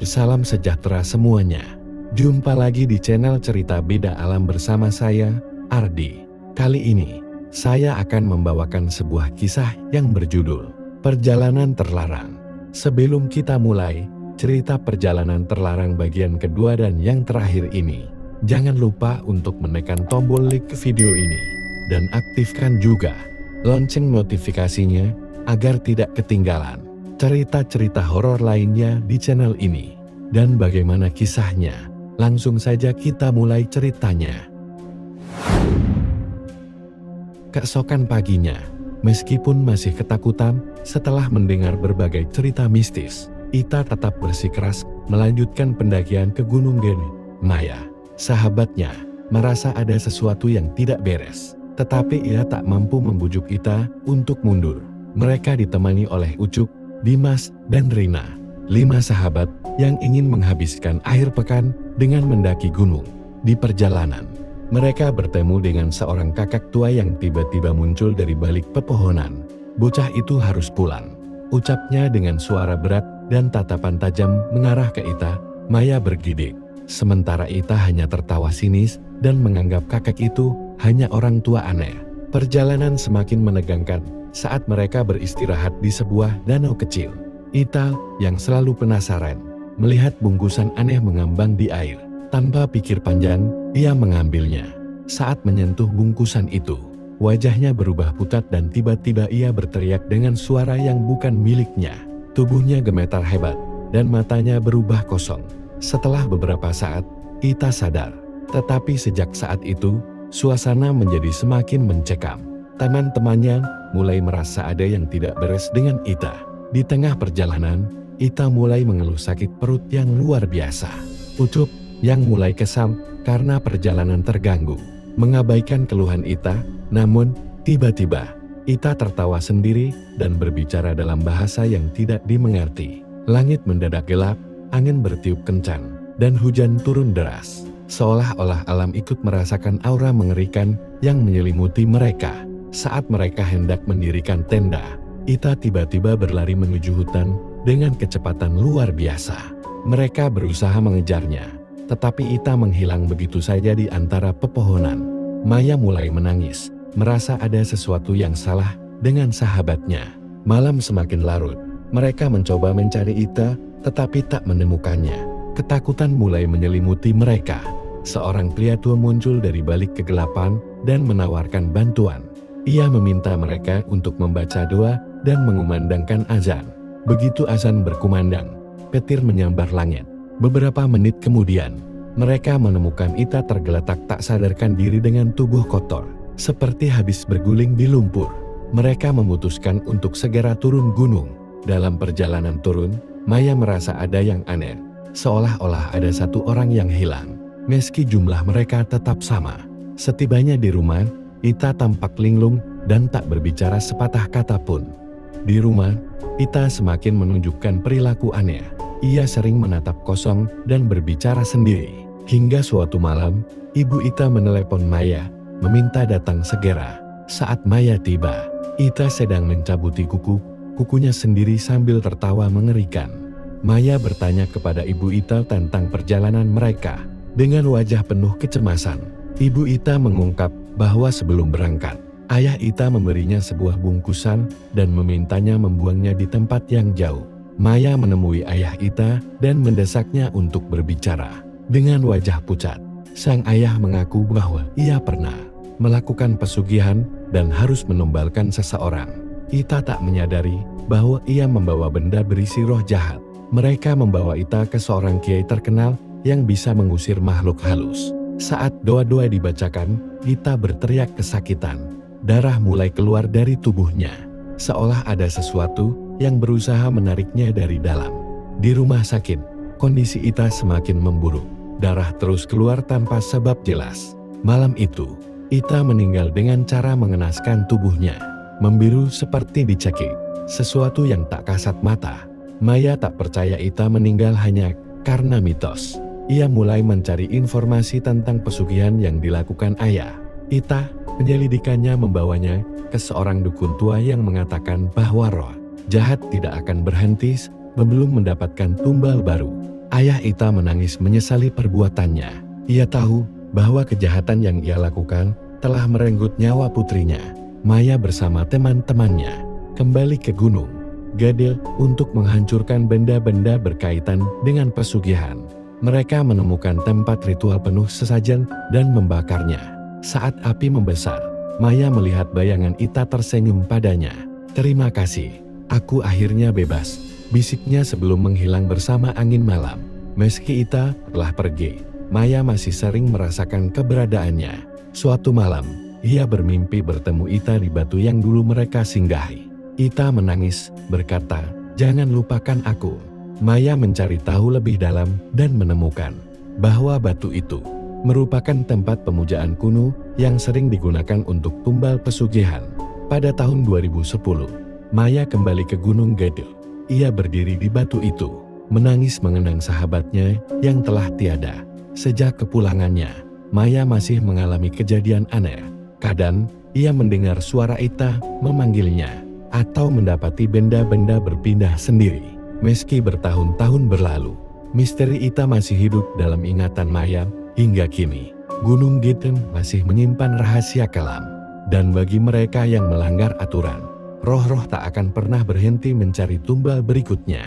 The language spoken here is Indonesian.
Salam sejahtera semuanya. Jumpa lagi di channel Cerita Beda Alam bersama saya, Ardi. Kali ini, saya akan membawakan sebuah kisah yang berjudul Perjalanan Terlarang. Sebelum kita mulai, cerita perjalanan terlarang bagian kedua dan yang terakhir ini, jangan lupa untuk menekan tombol like video ini, dan aktifkan juga lonceng notifikasinya, agar tidak ketinggalan cerita-cerita horor lainnya di channel ini. Dan bagaimana kisahnya? Langsung saja kita mulai ceritanya. Keesokan paginya, meskipun masih ketakutan setelah mendengar berbagai cerita mistis, Ita tetap bersikeras melanjutkan pendakian ke Gunung Geni. Maya, sahabatnya, merasa ada sesuatu yang tidak beres, tetapi ia tak mampu membujuk Ita untuk mundur. Mereka ditemani oleh Ucup, Dimas, dan Rina, 5 sahabat yang ingin menghabiskan akhir pekan dengan mendaki gunung. Di perjalanan, mereka bertemu dengan seorang kakak tua yang tiba-tiba muncul dari balik pepohonan. "Bocah itu harus pulang," ucapnya dengan suara berat dan tatapan tajam mengarah ke Ita. Maya bergidik, sementara Ita hanya tertawa sinis dan menganggap kakak itu hanya orang tua aneh. Perjalanan semakin menegangkan saat mereka beristirahat di sebuah danau kecil. Ita, yang selalu penasaran, melihat bungkusan aneh mengambang di air. Tanpa pikir panjang, ia mengambilnya. Saat menyentuh bungkusan itu, wajahnya berubah pucat dan tiba-tiba ia berteriak dengan suara yang bukan miliknya. Tubuhnya gemetar hebat, dan matanya berubah kosong. Setelah beberapa saat, Ita sadar. Tetapi sejak saat itu, suasana menjadi semakin mencekam. Teman-temannya mulai merasa ada yang tidak beres dengan Ita. Di tengah perjalanan, Ita mulai mengeluh sakit perut yang luar biasa. Ucup, yang mulai kesal karena perjalanan terganggu, mengabaikan keluhan Ita. Namun, tiba-tiba, Ita tertawa sendiri dan berbicara dalam bahasa yang tidak dimengerti. Langit mendadak gelap, angin bertiup kencang, dan hujan turun deras. Seolah-olah alam ikut merasakan aura mengerikan yang menyelimuti mereka. Saat mereka hendak mendirikan tenda, Ita tiba-tiba berlari menuju hutan dengan kecepatan luar biasa. Mereka berusaha mengejarnya, tetapi Ita menghilang begitu saja di antara pepohonan. Maya mulai menangis, merasa ada sesuatu yang salah dengan sahabatnya. Malam semakin larut, mereka mencoba mencari Ita, tetapi tak menemukannya. Ketakutan mulai menyelimuti mereka. Seorang pria tua muncul dari balik kegelapan dan menawarkan bantuan. Ia meminta mereka untuk membaca doa dan mengumandangkan azan. Begitu azan berkumandang, petir menyambar langit. Beberapa menit kemudian, mereka menemukan Ita tergeletak tak sadarkan diri dengan tubuh kotor, seperti habis berguling di lumpur. Mereka memutuskan untuk segera turun gunung. Dalam perjalanan turun, Maya merasa ada yang aneh, seolah-olah ada satu orang yang hilang. Meski jumlah mereka tetap sama. Setibanya di rumah, Ita tampak linglung dan tak berbicara sepatah kata pun. Di rumah, Ita semakin menunjukkan perilaku aneh. Ia sering menatap kosong dan berbicara sendiri. Hingga suatu malam, ibu Ita menelepon Maya, meminta datang segera. Saat Maya tiba, Ita sedang mencabuti kukunya sendiri sambil tertawa mengerikan. Maya bertanya kepada ibu Ita tentang perjalanan mereka. Dengan wajah penuh kecemasan, ibu Ita mengungkap bahwa sebelum berangkat, ayah Ita memberinya sebuah bungkusan dan memintanya membuangnya di tempat yang jauh. Maya menemui ayah Ita dan mendesaknya untuk berbicara. Dengan wajah pucat, sang ayah mengaku bahwa ia pernah melakukan pesugihan dan harus menumbalkan seseorang. Ita tak menyadari bahwa ia membawa benda berisi roh jahat. Mereka membawa Ita ke seorang kiai terkenal yang bisa mengusir makhluk halus. Saat doa-doa dibacakan, Ita berteriak kesakitan. Darah mulai keluar dari tubuhnya, seolah ada sesuatu yang berusaha menariknya dari dalam. Di rumah sakit, kondisi Ita semakin memburuk. Darah terus keluar tanpa sebab jelas. Malam itu, Ita meninggal dengan cara mengenaskan tubuhnya, membiru seperti dicekik, sesuatu yang tak kasat mata. Maya tak percaya Ita meninggal hanya karena mitos. Ia mulai mencari informasi tentang pesugihan yang dilakukan ayah. Ita, penyelidikannya membawanya ke seorang dukun tua yang mengatakan bahwa roh jahat tidak akan berhenti belum mendapatkan tumbal baru. Ayah Ita menangis menyesali perbuatannya. Ia tahu bahwa kejahatan yang ia lakukan telah merenggut nyawa putrinya. Maya bersama teman-temannya kembali ke Gunung Gadil untuk menghancurkan benda-benda berkaitan dengan pesugihan. Mereka menemukan tempat ritual penuh sesajen dan membakarnya. Saat api membesar, Maya melihat bayangan Ita tersenyum padanya. "Terima kasih, aku akhirnya bebas," bisiknya sebelum menghilang bersama angin malam. Meski Ita telah pergi, Maya masih sering merasakan keberadaannya. Suatu malam, ia bermimpi bertemu Ita di batu yang dulu mereka singgahi. Ita menangis, berkata, "Jangan lupakan aku." Maya mencari tahu lebih dalam dan menemukan bahwa batu itu merupakan tempat pemujaan kuno yang sering digunakan untuk tumbal pesugihan. Pada tahun 2010, Maya kembali ke Gunung Gadil. Ia berdiri di batu itu, menangis mengenang sahabatnya yang telah tiada. Sejak kepulangannya, Maya masih mengalami kejadian aneh. Kadang, ia mendengar suara Ita memanggilnya, atau mendapati benda-benda berpindah sendiri. Meski bertahun-tahun berlalu, misteri Ita masih hidup dalam ingatan Maya hingga kini. Gunung Gadil masih menyimpan rahasia kelam. Dan bagi mereka yang melanggar aturan, roh-roh tak akan pernah berhenti mencari tumbal berikutnya.